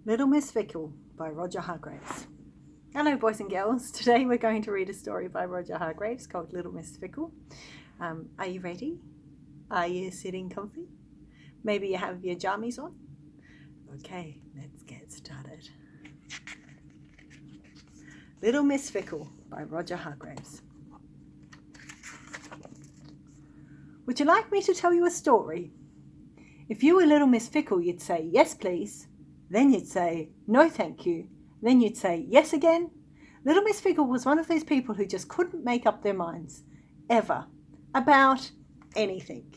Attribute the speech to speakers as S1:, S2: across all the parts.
S1: Little Miss Fickle by Roger Hargreaves. Hello boys and girls, today we're going to read a story by Roger Hargreaves called Little Miss Fickle. Are you ready? Are you sitting comfy? Maybe you have your jammies on? Okay, let's get started. Little Miss Fickle by Roger Hargreaves. Would you like me to tell you a story? If you were Little Miss Fickle, you'd say, yes please. Then you'd say, no thank you. Then you'd say, yes again. Little Miss Fickle was one of those people who just couldn't make up their minds, ever, about anything.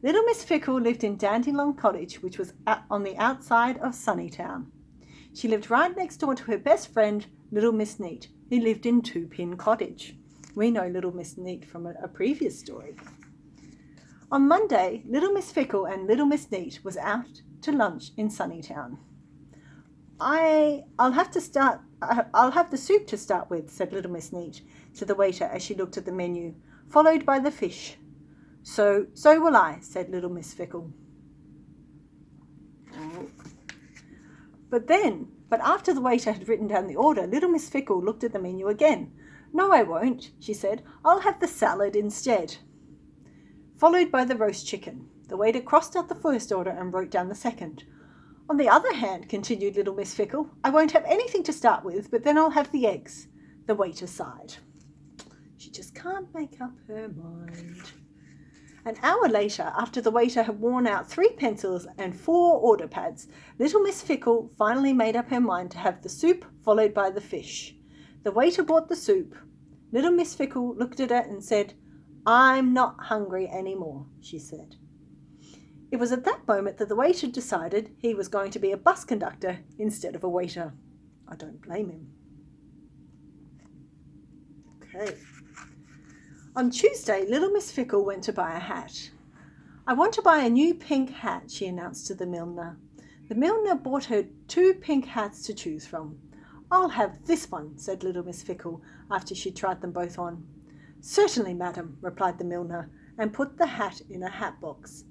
S1: Little Miss Fickle lived in Dandelion Cottage, which was on the outside of Sunnytown. She lived right next door to her best friend, Little Miss Neat, who lived in Two Pin Cottage. We know Little Miss Neat from a previous story. On Monday, Little Miss Fickle and Little Miss Neat was out to lunch in Sunnytown. I'll have the soup to start with, said Little Miss Neat to the waiter as she looked at the menu, followed by the fish. So will I, said Little Miss Fickle. But after the waiter had written down the order, Little Miss Fickle looked at the menu again. No, I won't, she said. I'll have the salad instead. Followed by the roast chicken. The waiter crossed out the first order and wrote down the second. On the other hand, continued Little Miss Fickle, I won't have anything to start with, but then I'll have the eggs. The waiter sighed. She just can't make up her mind. An hour later, after the waiter had worn out 3 pencils and 4 order pads, Little Miss Fickle finally made up her mind to have the soup followed by the fish. The waiter brought the soup. Little Miss Fickle looked at it and said, I'm not hungry anymore, she said. It was at that moment that the waiter decided he was going to be a bus conductor instead of a waiter. I don't blame him. Okay. On Tuesday, Little Miss Fickle went to buy a hat. I want to buy a new pink hat, she announced to the milliner. The milliner bought her 2 pink hats to choose from. I'll have this one, said Little Miss Fickle after she tried them both on. Certainly, madam, replied the milliner, and put the hat in a hat box.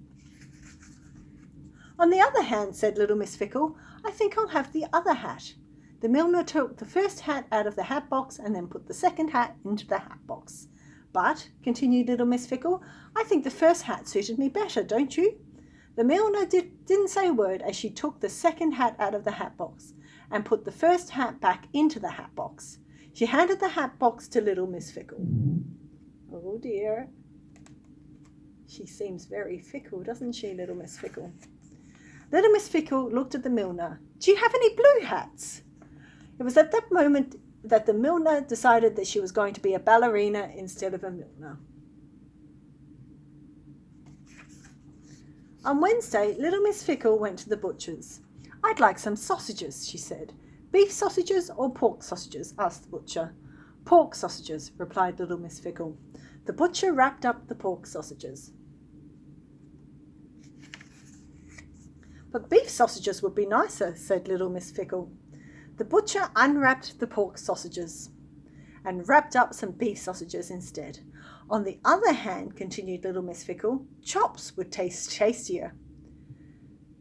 S1: On the other hand, said Little Miss Fickle, I think I'll have the other hat. The milliner took the first hat out of the hat box and then put the second hat into the hat box. But, continued Little Miss Fickle, I think the first hat suited me better, don't you? The milliner didn't say a word as she took the second hat out of the hat box and put the first hat back into the hat box. She handed the hat box to Little Miss Fickle. Oh dear. She seems very fickle, doesn't she, Little Miss Fickle? Little Miss Fickle looked at the milliner. Do you have any blue hats? It was at that moment that the milliner decided that she was going to be a ballerina instead of a milliner. On Wednesday, Little Miss Fickle went to the butcher's. I'd like some sausages, she said. Beef sausages or pork sausages? Asked the butcher. Pork sausages, replied Little Miss Fickle. The butcher wrapped up the pork sausages. But beef sausages would be nicer, said Little Miss Fickle. The butcher unwrapped the pork sausages and wrapped up some beef sausages instead. On the other hand, continued Little Miss Fickle, chops would taste tastier.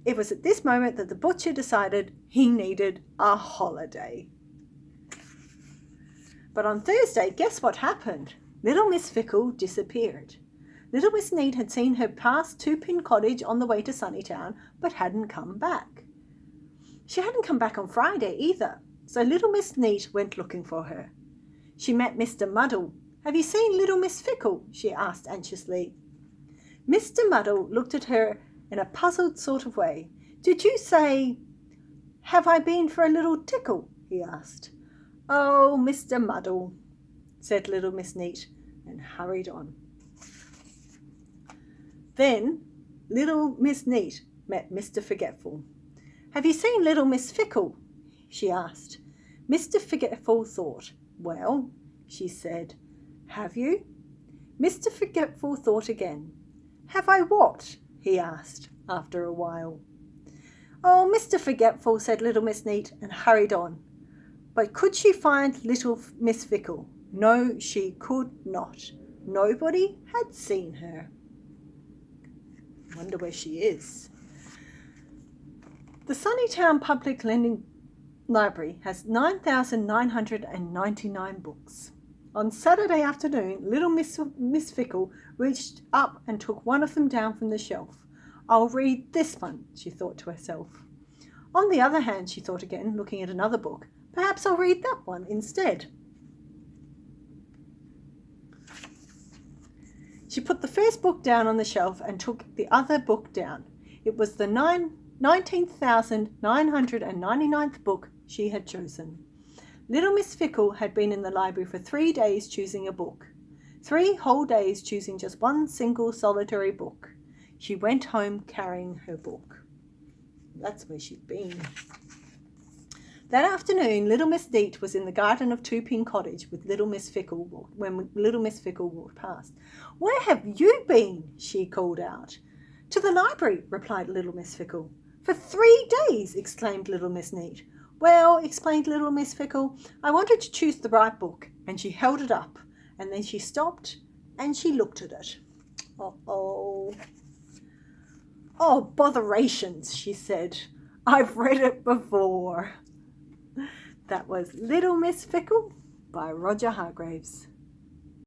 S1: It was at this moment that the butcher decided he needed a holiday. But on Thursday, guess what happened? Little Miss Fickle disappeared. Little Miss Neat had seen her pass Two Pin Cottage on the way to Sunnytown, but hadn't come back. She hadn't come back on Friday either, so Little Miss Neat went looking for her. She met Mr. Muddle. Have you seen Little Miss Fickle? She asked anxiously. Mr. Muddle looked at her in a puzzled sort of way. Did you say, have I been for a little tickle? He asked. Oh, Mr. Muddle, said Little Miss Neat, and hurried on. Then Little Miss Neat met Mr. Forgetful. Have you seen Little Miss Fickle? She asked. Mr. Forgetful thought. Well, she said, have you? Mr. Forgetful thought again. Have I what? He asked after a while. Oh, Mr. Forgetful, said Little Miss Neat, and hurried on. But could she find Little Miss Fickle? No, she could not. Nobody had seen her. Wonder where she is. The Sunnytown Public Lending Library has 9,999 books. On Saturday afternoon, little Miss Fickle reached up and took one of them down from the shelf. I'll read this one, she thought to herself. On the other hand, she thought again, looking at another book, perhaps I'll read that one instead. She put the first book down on the shelf and took the other book down. It was the 19,999th book she had chosen. Little Miss Fickle had been in the library for 3 days choosing a book. 3 whole days choosing just one single solitary book. She went home carrying her book. That's where she'd been. That afternoon, little Miss Neat was in the garden of Two Pin Cottage with little Miss Fickle when little Miss Fickle walked past. Where have you been? She called out. To the library, replied little Miss Fickle. For 3 days, exclaimed little Miss Neat. Well, explained little Miss Fickle, I wanted to choose the right book, and she held it up, and then she stopped and she looked at it. Oh, botherations, she said. I've read it before. That was Little Miss Fickle by Roger Hargreaves.